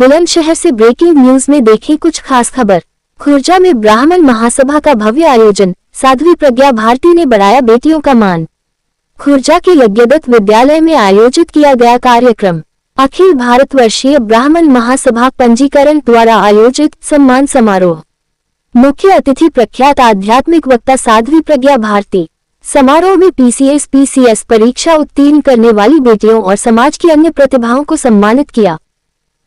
बुलंदशहर से breaking news में देखें कुछ खास खबर। खुर्जा में ब्राह्मण महासभा का भव्य आयोजन, साध्वी प्रज्ञा भारती ने बढ़ाया बेटियों का मान। खुर्जा के यज्ञदत्त विद्यालय में आयोजित किया गया कार्यक्रम अखिल भारतवर्षीय ब्राह्मण महासभा पंजीकरण द्वारा आयोजित सम्मान समारोह। मुख्य अतिथि प्रख्यात आध्यात्मिक वक्ता साध्वी प्रज्ञा भारती। समारोह में पीसीएस परीक्षा उत्तीर्ण करने वाली बेटियों और समाज की अन्य प्रतिभाओं को सम्मानित किया।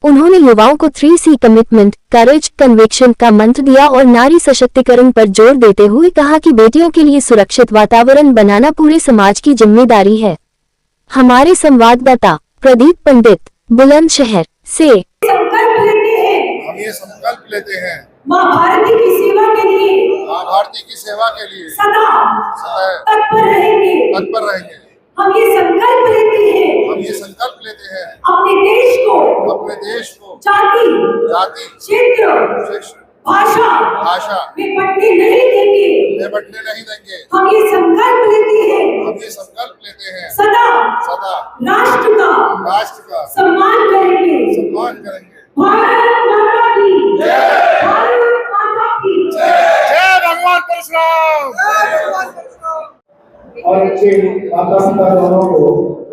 उन्होंने युवाओं को 3C कमिटमेंट, करेज, कन्विक्शन का मंत्र दिया और नारी सशक्तिकरण पर जोर देते हुए कहा कि बेटियों के लिए सुरक्षित वातावरण बनाना पूरे समाज की जिम्मेदारी है। हमारे संवाददाता प्रदीप पंडित बुलंदशहर से संकल्प लेते हैं, हम ये संकल्प लेते हैं माँ भारती की सेवा के लिए, माँ भारती की सेवा के लिए सदा सदैव तत्पर रहेंगे। हम ये संकल्प लेते हैं, हम ये संकल्प लेते हैं अपने देश को जाति, क्षेत्र, भाषा में बंटने नहीं देंगे। हम ये संकल्प लेते हैं सदा राष्ट्र का सम्मान करेंगे। भारत माता की जय। भारत माता की जय भगवान परशुराम। और अच्छे माता पिता दोनों को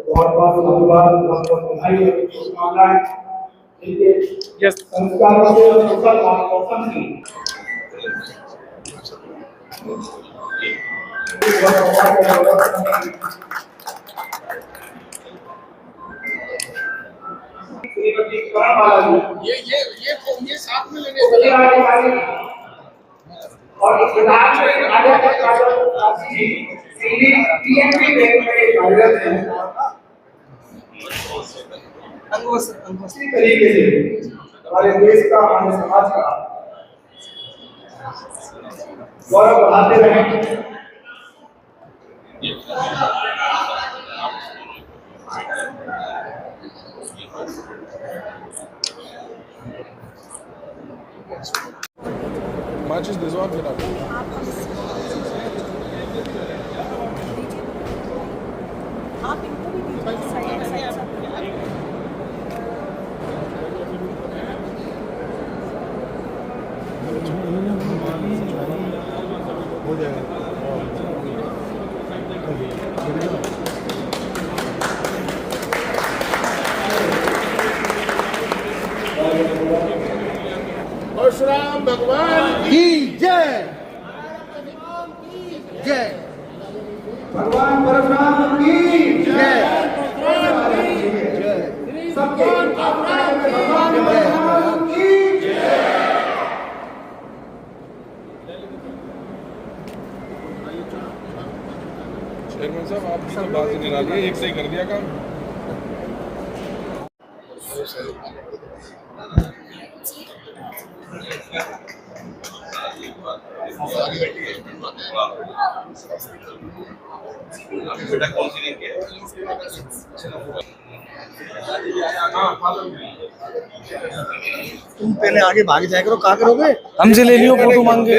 बहुत अभिवादन, बधाई और शुभकामनाएं। इनके संस्कारों से और सफल मार्गदर्शन की श्रीमती करणमाला ये साथ में लेने और विधान में आगे पीएनबी बैंक में कार्यरत हैं। इसी तरीके से हमारे देश का, हमारे समाज का गौरव बढ़ाते रहें। माचिस दिलवा के ना आप इनको भी दीजिए साइड साइड सब। हो जाएगा। परशुराम भगवान की जय। जय भगवान परशुराम की जय। सबके भगवान परशुराम की जय। चेयरमैन साहब, आप सब बात ही निकालिए, एक सही कर दिया काम। तुम पहले आगे भाग जाया करो, कहाँ करोगे? हमसे ले लियो फोटो मांग के।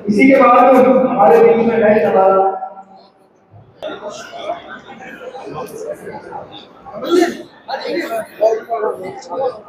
इसी के बाद हमारे बीच में है हमारा स्वागतम्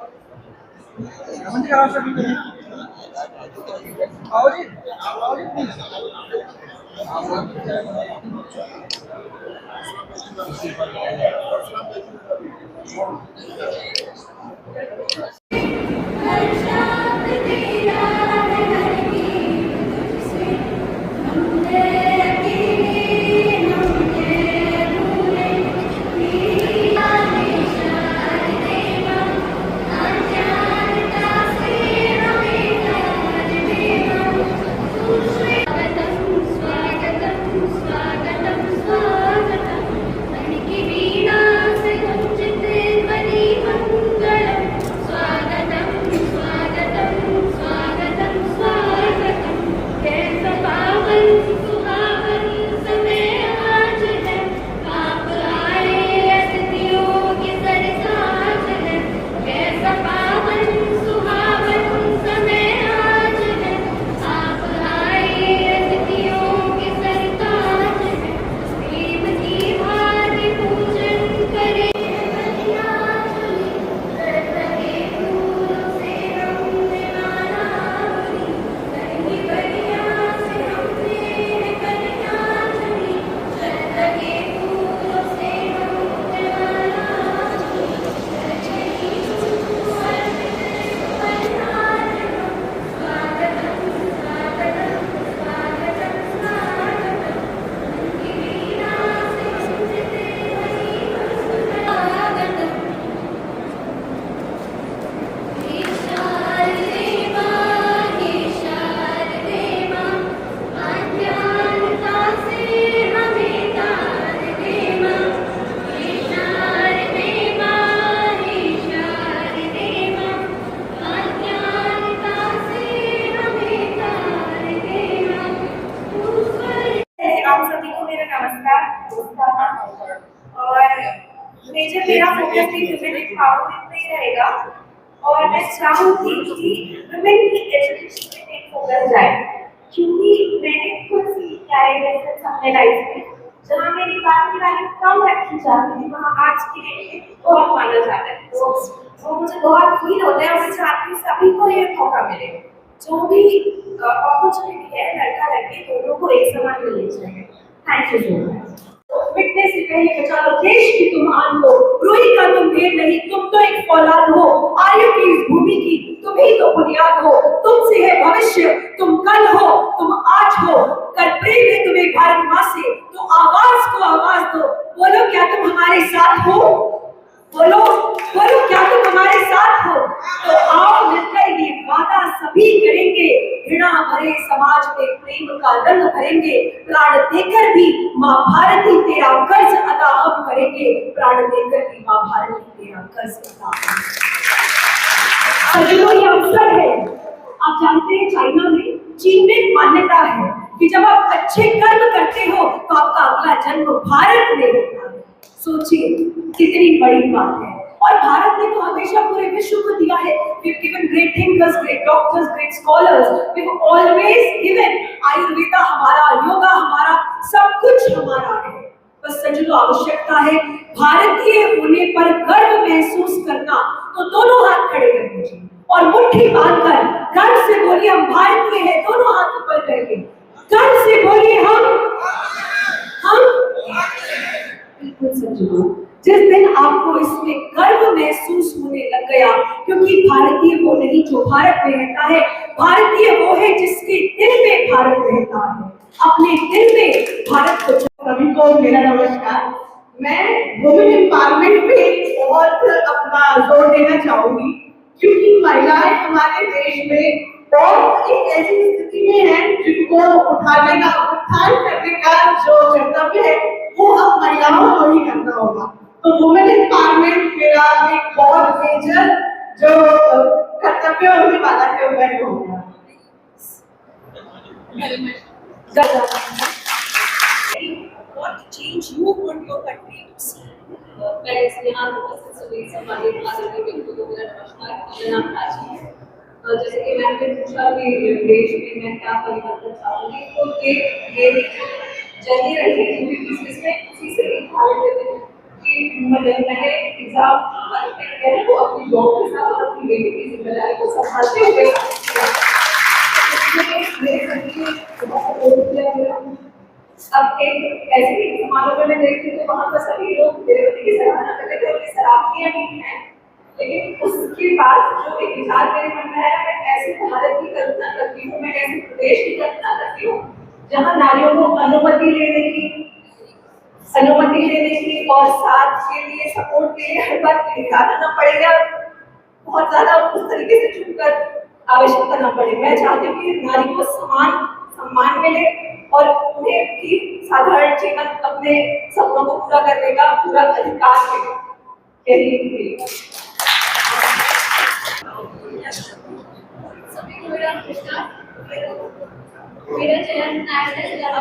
में ही रहेगा और मैं चाहूंगी कि वुमेन की एजुकेशन में एक फोकस जाए, क्योंकि मैंने खुद सीखा है जैसे अपने लाइफ में जहाँ मेरी बात की वैल्यू कम रखी जाती है वहाँ आज की डेट में बहुत माना जाता है। तो वो मुझे बहुत फील होता है और मैं चाहती हूँ सभी को ये मौका मिले, जो भी अपॉर्चुनिटी है लड़का लड़की दोनों को एक समान मिलनी चाहिए। Thank you so much. मिटने से पहले बचा लो देश की तुम आन हो, रूही का तुम ढेर नहीं, तुम तो एक औलाद हो, आयु की इस भूमि की तुम ही तो बुनियाद हो, तुमसे है भविष्य, तुम कल हो, तुम आज हो, कर प्रेम है तुम्हें भारत माँ से, तो आवाज को आवाज दो, बोलो क्या तुम हमारे साथ हो, बोलो बोलो क्या तुम हमारे साथ हो। तो आओ मिलकर ये वादा सभी करेंगे, घृणा भरे समाज में प्रेम का रंग भरेंगे, प्राण देकर भी माँ भारती तेरा कर्ज अदा हम करेंगे, प्राण देकर भी माँ भारती तेरा कर्ज अदा सदियों ये अवसर है। आप जानते हैं चाइना में, चीन में मान्यता है कि जब आप अच्छे कर्म करते हो तो आपका अगला जन्म भारत में होता है। सोचिए कितनी बड़ी बात है। और भारत ने तो हमेशा पूरे विश्व को दिया है। We've given great thinkers, great doctors, great scholars. We've always given. Ayurveda हमारा, योगा हमारा, सब कुछ हमारा है। बस सजो आवश्यकता है भारतीय होने पर गर्व महसूस करना। तो दोनों हाथ खड़े कर दीजिए और मुट्ठी बांधकर गर्व से बोलिए हम भारतीय हैं। दोनों हाथ ऊपर करके गर्व से बोलिए हम बिल्कुल सजो। जिस दिन आपको इसमें गर्व महसूस होने लग गया, क्योंकि भारतीय वो नहीं जो भारत में रहता है, भारतीय वो है जिसके दिल में भारत रहता है, अपने दिल में भारत को। सभी को मेरा नमस्कार। मैं वुमेन एम्पावरमेंट पे बहुत अपना जोर देना चाहूंगी, क्योंकि महिलाएं हमारे देश में बहुत एक ऐसी स्थिति में है जिनको उठाने का, उत्थान करने का जो कर्तव्य है वो अब महिलाओं को ही करना होगा। तो वुमेन एम्पावरमेंट मेरा एक बहुत मेजर जो कर्तव्य होने वाला है वह होगा। What change you want your country to see? पहले यहाँ उपस्थित सभी सम्मानित आदरणीय व्यक्तियों को मेरा नमस्कार। मेरा नाम प्राची है। जैसे कि मैंने पूछा कि देश में मैं क्या परिवर्तन चाहूँगी, तो ये जल्दी रहेगी इसमें उसी से उदाहरण देते हैं कि मैंने एग्जाम वो अपनी जॉब के साथ अपनी बेटी की जिम्मेदारी को संभालते हुए अब एक ऐसे समारोह में देखती हूँ तो वहाँ पर सभी लोग मेरे पति की सराहना कर रहे थे, उनकी सराहनीय भी है, लेकिन उसके बाद जो एक विचार मेरे मन में आया, मैं ऐसे भारत की कल्पना करती हूँ, मैं ऐसे प्रदेश की कल्पना करती हूँ जहाँ नारियों को अनुमति लेने की और साथ के लिए सपोर्ट के लिए हर बार जाना ना पड़ेगा, बहुत ज्यादा उस तरीके से चुनकर आवश्यकता ना पड़े। मैं चाहती हूँ कि नारी को सम्मान मिले और उन्हें भी साधारण जीवन अपने सपनों को पूरा करने का पूरा अधिकार मिले। यही सभी को मेरा नमस्कार। मेरा चयन नायब तहसीलदार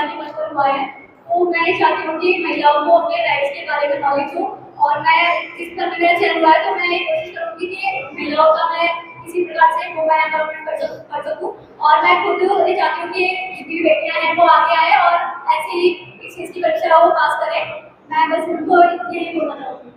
के पद पर हुआ है। तो मैं चाहती हूँ कि महिलाओं को अपने राइट्स के बारे में नॉलेज हो, और मैं इस तरह मेरा चयन हुआ है तो मैं ये कोशिश करूँगी कि महिलाओं का मैं किसी प्रकार से वुमेन एम्पावरमेंट कर सकूँ। और मैं खुद ये चाहती हूँ कि जितनी बेटियाँ हैं वो आगे आए और ऐसी ही इस चीज़ की परीक्षा वो पास करें। मैं बस उनको यही बोलना चाहूँगी।